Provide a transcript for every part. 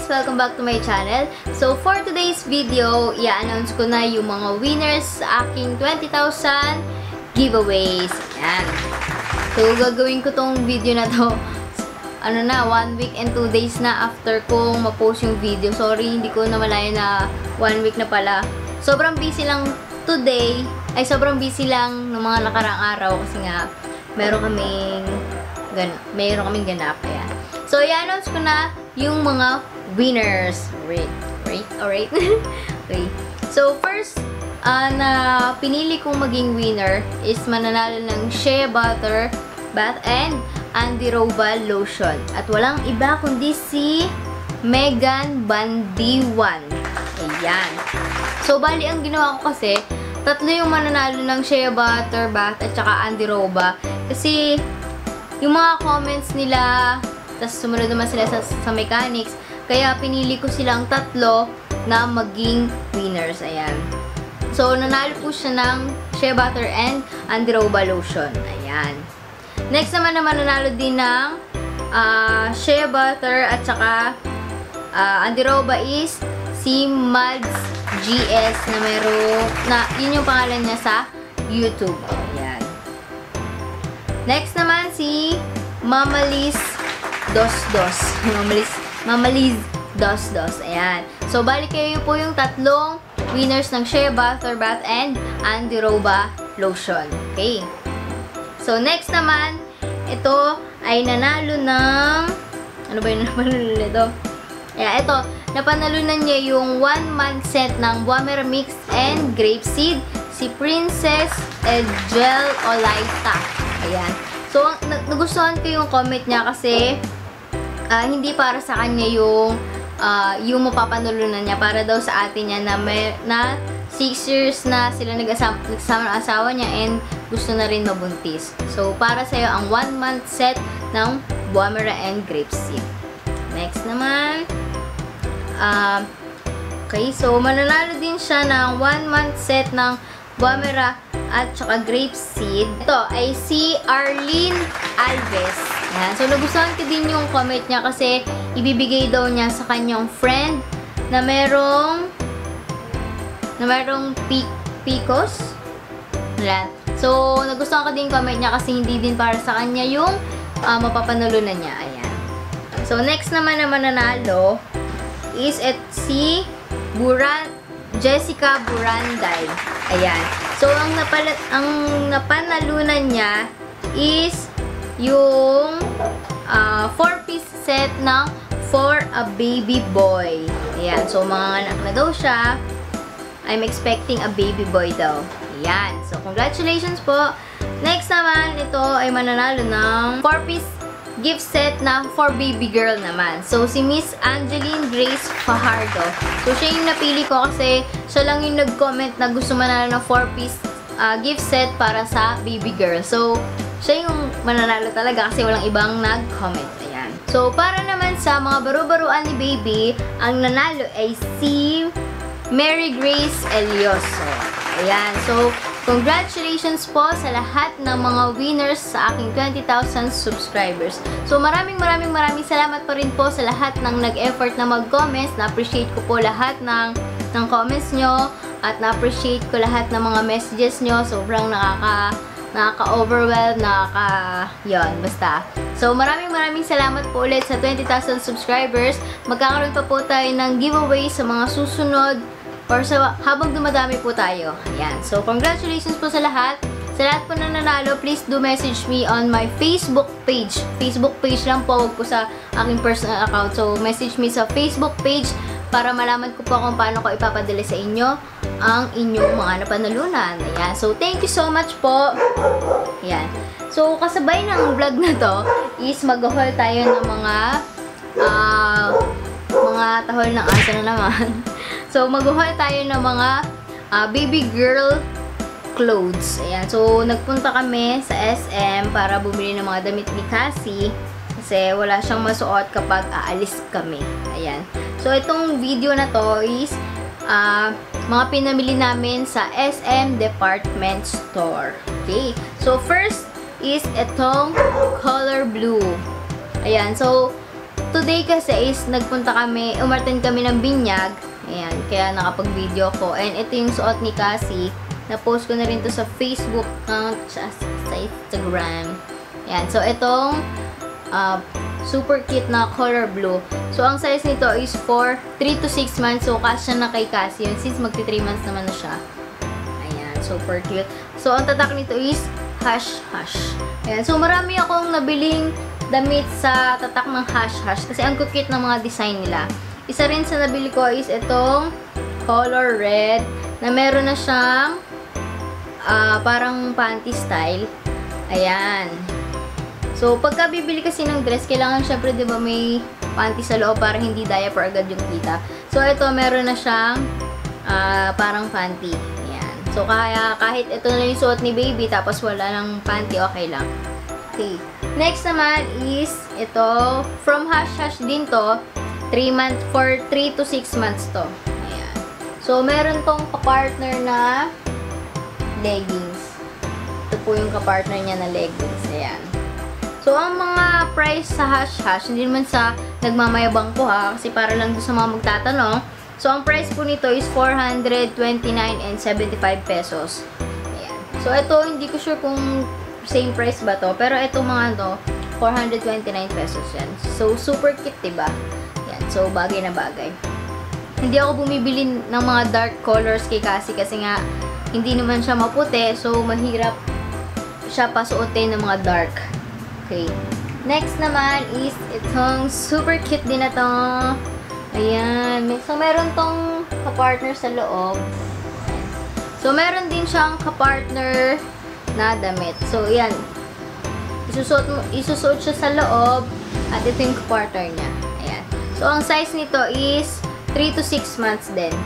guys! Welcome back to my channel. So, for today's video, i-announce ko na yung mga winners sa aking 20,000 giveaways. Ayan. So, gagawin ko tong video na to. 1 week and 2 days na after kong ma-post yung video. Sorry, hindi ko na malaya na 1 week na pala. Sobrang busy lang today. Sobrang busy lang ng mga nakaraang araw kasi nga meron kaming ganap. Ayan. So, i-announce ko na yung mga winners. Alright. Okay. So, first, na pinili kong maging winner is mananalo ng Shea Butter Bath and Andiroba Lotion. At walang iba kundi si Megan Bandiwan. Ayan. So, bali ang ginawa ko kasi, 3 yung mananalo ng Shea Butter Bath at saka Andiroba. Kasi, yung mga comments nila, tapos sumunod naman sila sa mechanics. Kaya pinili ko silang 3 na maging winners. Ayan. So, nanalo po siya ng Shea Butter and Andiroba Lotion. Ayan. Next naman nanalo din ng Shea Butter at saka Andiroba is si Mads GS na yun yung pangalan niya sa YouTube. Ayan. Next naman si Mamalis Dos. Mamalis Dos. Ayan. So, bali kayo po yung 3 winners ng Shea Butter Bath and Andiroba Lotion. Okay. So, next naman, ito ay nanalo ng ano ba yung napanalo nito? Ayan, ito. Napanalunan niya yung 1-month set ng Buamera Mix and Grapeseed, si Princess Edgel Olaita. Ayan. So, nagustuhan ko yung comment niya kasi hindi para sa kanya yung mapapanulunan niya. Para daw sa atin niya na 6 years na sila nagsama ng asawa niya and gusto na rin mabuntis. So, para sa'yo ang 1-month set ng Buamera and Grapeseed. Next naman, okay, so mananalo din siya ng 1-month set ng Buamera at saka Grapeseed. Ito ay si Arlene Alves. Ayan. So, nagustuhan ko din yung comment niya kasi ibibigay daw niya sa kanyang friend na merong picos. Ayan. So, nagustuhan ko din yung comment niya kasi hindi din para sa kanya yung mapapanalunan niya. Ayan. So, next naman na mananalo is si Jessica Buranday. Ayan. So, ang napanalunan niya is yung 4-piece set ng For a Baby Boy. Ayan. So, mga anak na daw siya. I'm expecting a baby boy daw. Ayan. So, congratulations po. Next naman, ito ay mananalo ng 4-piece gift set na for baby girl naman. So, si Miss Angeline Grace Fajardo. So, siya yung napili ko kasi siya lang yung nag-comment na gusto manalo ng 4-piece gift set para sa baby girl. So, siya yung mananalo talaga kasi walang ibang nag-comment. Ayan. So, para naman sa mga baro-baruan ni baby, ang nanalo ay si Mary Grace Elioso. Ayan. So, congratulations po sa lahat ng mga winners sa aking 20,000 subscribers. So, maraming salamat pa rin po sa lahat ng nag-effort na mag-comments. Na-appreciate ko po lahat ng comments nyo at na-appreciate ko lahat ng mga messages nyo. Sobrang nakaka-overwhelm, yun, basta. So, maraming salamat po ulit sa 20,000 subscribers. Magkakaroon pa po tayo ng giveaway sa mga susunod or habang dumadami po tayo. Ayan. So, congratulations po sa lahat. Sa lahat po na nanalo, please do message me on my Facebook page. Facebook page lang po, huwag po sa aking personal account. So, message me sa Facebook page para malaman ko po kung paano ko ipapadala sa inyo ang inyong mga napanalunan. Ayan. So, thank you so much po. Ayan. So, kasabay ng vlog na to is mag-haul tayo ng mga tahol ng asa na naman. So, mag-haul tayo ng mga baby girl clothes. Ayan. So, nagpunta kami sa SM para bumili ng mga damit ni Cassie kasi wala siyang masuot kapag aalis kami. Ayan. So, itong video na to is mga pinamili namin sa SM Department Store. Okay. So, first is itong color blue. Ayan. So, today kasi is umarten kami ng binyag. Ayan, kaya nakapag-video ko. And ito yung suot ni Cassie. Na-post ko na rin to sa Facebook account, sa Instagram. Ayan, so itong super cute na color blue. So, ang size nito is for 3 to 6 months. So, kasya na kay Cassie yun since magti 3 months naman na siya. Ayan, super cute. So, ang tatak nito is Hush Hush. Ayan, so marami akong nabiling damit sa tatak ng Hush Hush kasi ang cute ng mga design nila. Isa rin sa nabili ko is itong color red na meron na siyang parang panty style. Ayan. So, pagka bibili kasi ng dress, kailangan syempre, di ba, may panty sa loob para hindi diaper agad yung kita. So, ito, meron na siyang parang panty. Ayan. So, kaya kahit ito na yung suot ni baby, tapos wala ng panty, okay lang. Okay. Next naman is, ito, from Hush Hush din to, 3 to 6 months to. Ayan. So, meron tong kapartner na leggings. Ito po yung kapartner niya na leggings. Ayan. So, ang mga price sa Hush Hush, hindi naman sa nagmamayabang ko ha, kasi para lang doon sa mga magtatanong. So, ang price po nito is 429.75 pesos. Ayan. So, ito, hindi ko sure kung same price ba to, pero ito mga to, 429 pesos yan. So, super cute, diba? Ayan. So, bagay na bagay. Hindi ako bumibili ng mga dark colors kay Cassie kasi nga, hindi naman siya maputi, so, mahirap siya pasuotin ng mga dark. Okay. Next naman is itong super cute din na to. Ayan. So, meron tong kapartner sa loob. So, meron din siyang kapartner na damit. So, ayan. Isusuot siya sa loob at ito yung kapartner niya. Ayan. So, ang size nito is 3 to 6 months din.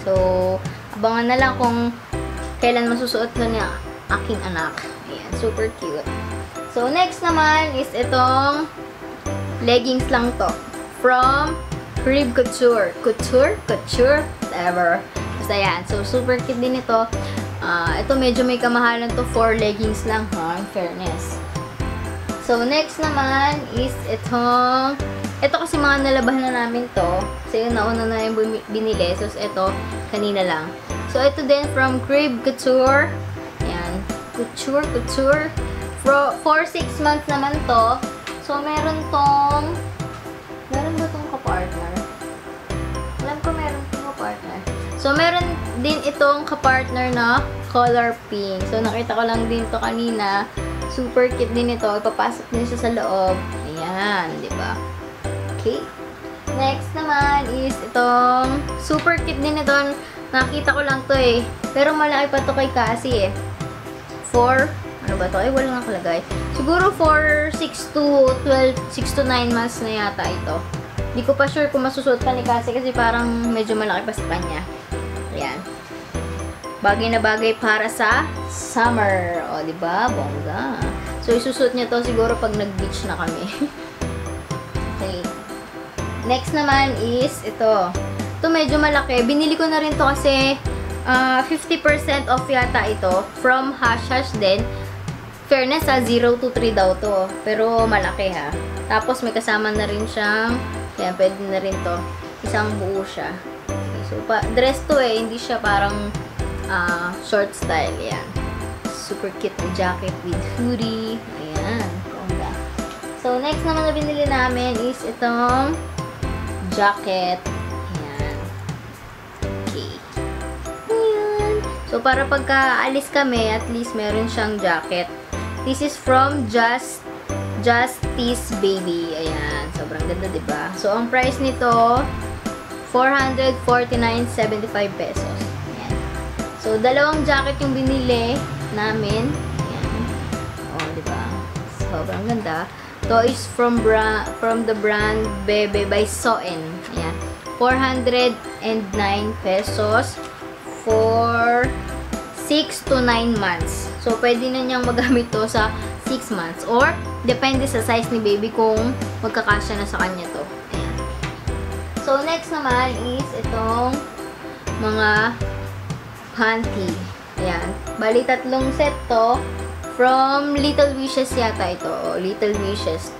So, abangan na lang kung kailan masusuot ko niya aking anak. Ayan. Super cute. So, next naman is itong leggings lang to. From Crib Couture. Couture? Whatever. Basta yan. So, super cute din ito. Ito medyo may kamahalan to for leggings lang ha. In fairness. So, next naman is itong ito kasi mga nalabahan na namin to. Kasi nauna na yung binili. So, ito kanina lang. So, ito din from Crib Couture. Ayan. Couture. For 6 months naman to. So, meron ba tong kapartner? Alam ko meron tong kapartner. So, meron din itong kapartner na color pink. So, nakita ko lang din to kanina. Super cute din ito. Ipapasok din siya sa loob. Ayan, di ba? Okay. Next naman is itong super cute din ito. Nakita ko lang to eh. Pero malaki pa to kay Cassie eh. Ano ba to? Ay, wala nakalagay. Siguro for 6 to 9 months na yata ito. Hindi ko pa sure kung masusuot pa ni Cassie kasi parang medyo malaki pa sa kanya. Ayan. Bagay na bagay para sa summer. O, diba? Bongga. So, isusuot niya to siguro pag nag-beach na kami. Okay. Next naman is ito. Ito medyo malaki. Binili ko na rin to kasi 50% off yata ito from Hush Hush din. Fairness ha, 0 to 3 daw to. Pero malaki ha. Tapos may kasama na rin siyang, kaya pwede na rin to. Isang buo siya. Okay, so, dress to eh. Hindi siya parang short style. Ayan. Super cute na jacket with hoodie. Ayan. Bongga. So, next naman na binili namin is itong jacket. Ayan. Okay. Ayan. So, para pagka-alis kami, at least meron siyang jacket. This is from Justice Baby. Ayan. Sobrang ganda, diba? So, ang price nito, 449.75 pesos. Ayan. So, dalawang jacket yung binili namin. Ayan. Oh, diba? Sobrang ganda. Ito is from the brand Bebe by Soen. Ayan. 409 pesos for 6 to 9 months. So, pwede na niyang magamit to sa 6 months. Or, depende sa size ni baby kung magkakasya na sa kanya to. Ayan. So, next naman is itong mga panty. Ayan. Bali, 3 set to. From Little Wishes yata ito. O, Little Wishes.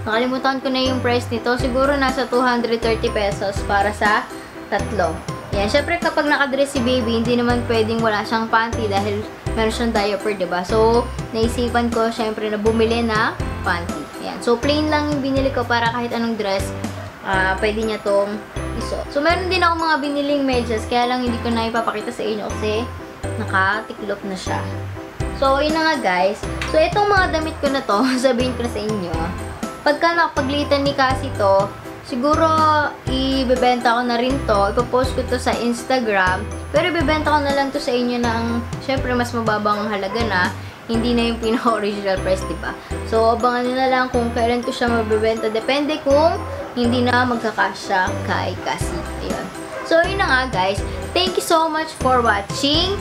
Nakalimutan ko na yung price nito. Siguro nasa 230 pesos para sa tatlo. Yan. Syempre, kapag nakadress si baby, hindi naman pwedeng wala siyang panty dahil meron siyang diaper, diba? So, naisipan ko, syempre, na bumili na panty. Yan. So, plain lang yung binili ko para kahit anong dress, pwede niya tong isuot. So, meron din ako mga biniling medyas, kaya lang hindi ko na ipapakita sa inyo kasi nakatiklop na siya. So, yun na nga guys. So, itong mga damit ko na to, sabihin ko na sa inyo, pagka nakapaglitan ni Cassie to, siguro, ibebenta ko na rin to. Ipopost ko to sa Instagram. Pero ibebenta ko na lang to sa inyo ng, syempre, mas mababang halaga na. Hindi na yung pinaka-original price, diba? So, abangan nyo na lang kung kailan ko siya mabebenta. Depende kung hindi na magkakasya kay Cassie. Ayun. So, yun na nga, guys. Thank you so much for watching.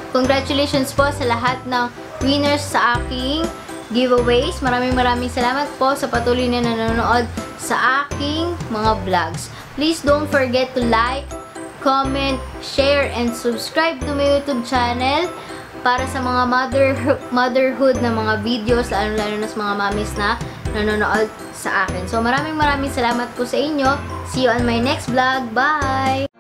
Congratulations po sa lahat ng winners sa aking giveaways. Maraming salamat po sa patuloy na nanonood sa aking mga vlogs. Please don't forget to like, comment, share, and subscribe to my YouTube channel para sa mga motherhood na mga videos, lalo na sa mga mommies na nanonood sa akin. So, maraming salamat po sa inyo. See you on my next vlog. Bye!